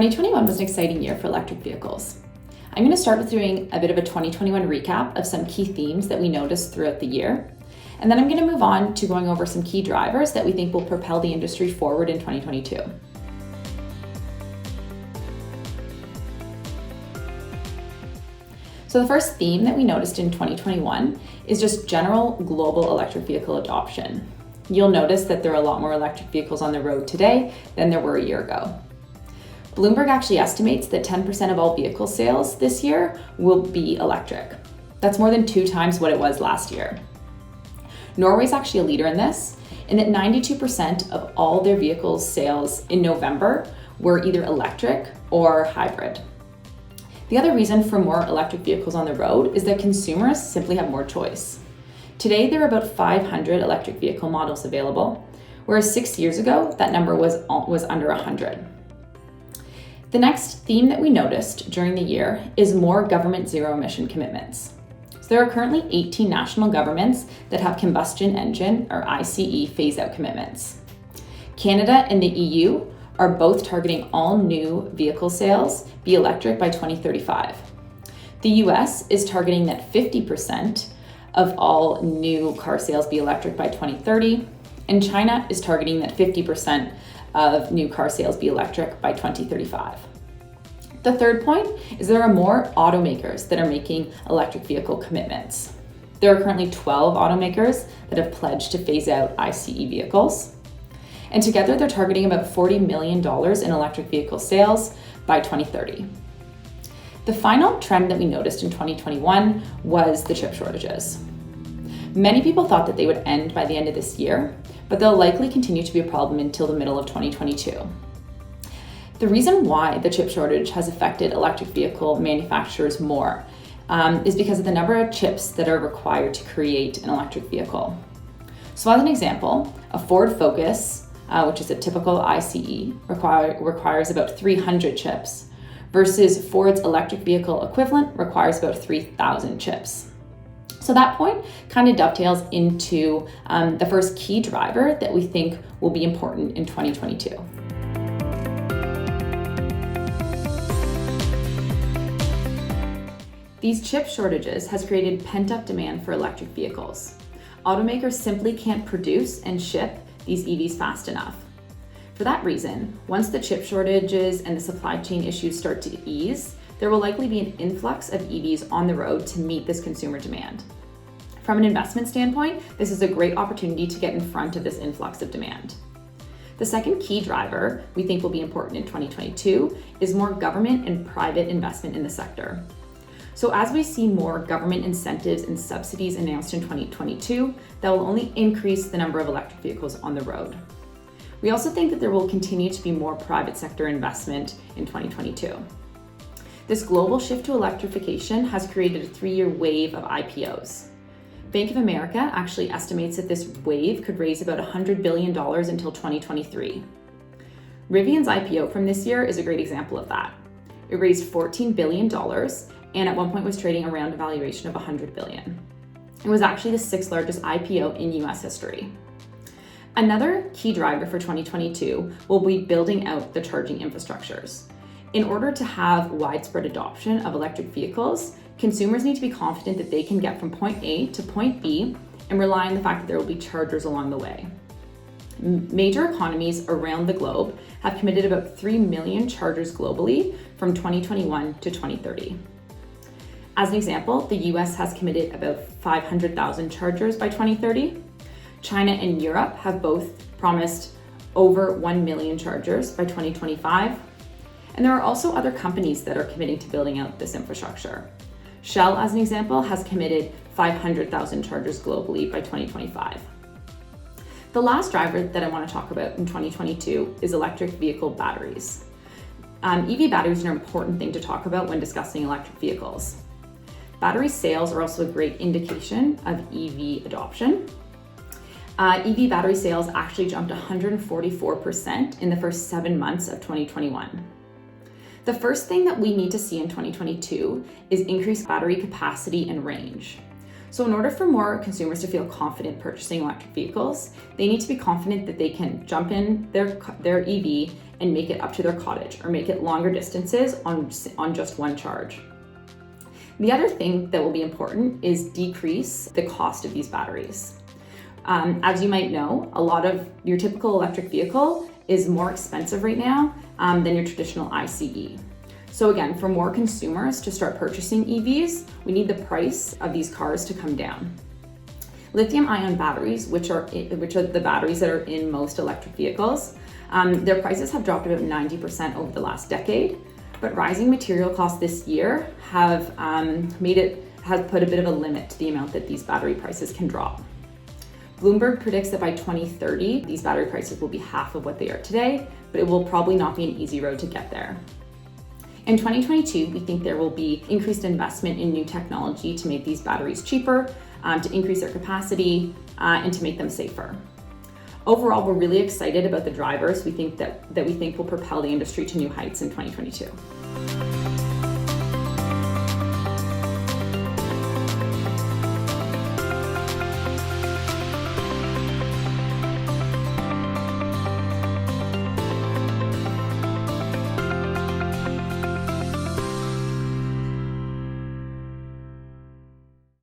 2021 was an exciting year for electric vehicles. I'm going to start with doing a bit of a 2021 recap of some key themes that we noticed throughout the year. And then I'm going to move on to going over some key drivers that we think will propel the industry forward in 2022. So the first theme that we noticed in 2021 is just general global electric vehicle adoption. You'll notice that there are a lot more electric vehicles on the road today than there were a year ago. Bloomberg actually estimates that 10% of all vehicle sales this year will be electric. That's more than 2 times what it was last year. Norway's actually a leader in this, in that 92% of all their vehicle sales in November were either electric or hybrid. The other reason for more electric vehicles on the road is that consumers simply have more choice. Today, there are about 500 electric vehicle models available, whereas 6 years ago, that number was under 100. The next theme that we noticed during the year is more government zero-emission commitments. So there are currently 18 national governments that have combustion engine or ICE phase-out commitments. Canada and the EU are both targeting all new vehicle sales be electric by 2035. The US is targeting that 50% of all new car sales be electric by 2030, and China is targeting that 50% of new car sales be electric by 2035. The third point is there are more automakers that are making electric vehicle commitments. There are currently 12 automakers that have pledged to phase out ICE vehicles. And together they're targeting about $40 million in electric vehicle sales by 2030. The final trend that we noticed in 2021 was the chip shortages. Many people thought that they would end by the end of this year, but they'll likely continue to be a problem until the middle of 2022. The reason why the chip shortage has affected electric vehicle manufacturers more is because of the number of chips that are required to create an electric vehicle. So as an example, a Ford Focus, which is a typical ICE, requires about 300 chips, versus Ford's electric vehicle equivalent requires about 3,000 chips. So that point kind of dovetails into the first key driver that we think will be important in 2022. These chip shortages has created pent-up demand for electric vehicles. Automakers simply can't produce and ship these EVs fast enough. For that reason, once the chip shortages and the supply chain issues start to ease, there will likely be an influx of EVs on the road to meet this consumer demand. From an investment standpoint, this is a great opportunity to get in front of this influx of demand. The second key driver we think will be important in 2022 is more government and private investment in the sector. So as we see more government incentives and subsidies announced in 2022, that will only increase the number of electric vehicles on the road. We also think that there will continue to be more private sector investment in 2022. This global shift to electrification has created a 3-year wave of IPOs. Bank of America actually estimates that this wave could raise about $100 billion until 2023. Rivian's IPO from this year is a great example of that. It raised $14 billion and at one point was trading around a valuation of $100 billion. It was actually the 6th largest IPO in US history. Another key driver for 2022 will be building out the charging infrastructures. In order to have widespread adoption of electric vehicles, consumers need to be confident that they can get from point A to point B and rely on the fact that there will be chargers along the way. Major economies around the globe have committed about 3 million chargers globally from 2021 to 2030. As an example, the US has committed about 500,000 chargers by 2030. China and Europe have both promised over 1 million chargers by 2025. And there are also other companies that are committing to building out this infrastructure. Shell, as an example, has committed 500,000 chargers globally by 2025. The last driver that I want to talk about in 2022 is electric vehicle batteries. EV batteries are an important thing to talk about when discussing electric vehicles. Battery sales are also a great indication of EV adoption. EV battery sales actually jumped 144% in the first 7 months of 2021. The first thing that we need to see in 2022 is increased battery capacity and range. So in order for more consumers to feel confident purchasing electric vehicles, they need to be confident that they can jump in their EV and make it up to their cottage or make it longer distances on just one charge. The other thing that will be important is decrease the cost of these batteries. As you might know, a lot of your typical electric vehicle is more expensive right now than your traditional ICE. So again, for more consumers to start purchasing EVs, we need the price of these cars to come down. Lithium-ion batteries, which are the batteries that are in most electric vehicles, their prices have dropped about 90% over the last decade, but rising material costs this year has put a bit of a limit to the amount that these battery prices can drop. Bloomberg predicts that by 2030, these battery prices will be half of what they are today, but it will probably not be an easy road to get there. In 2022, we think there will be increased investment in new technology to make these batteries cheaper, to increase their capacity, and to make them safer. Overall, we're really excited about the drivers we think will propel the industry to new heights in 2022.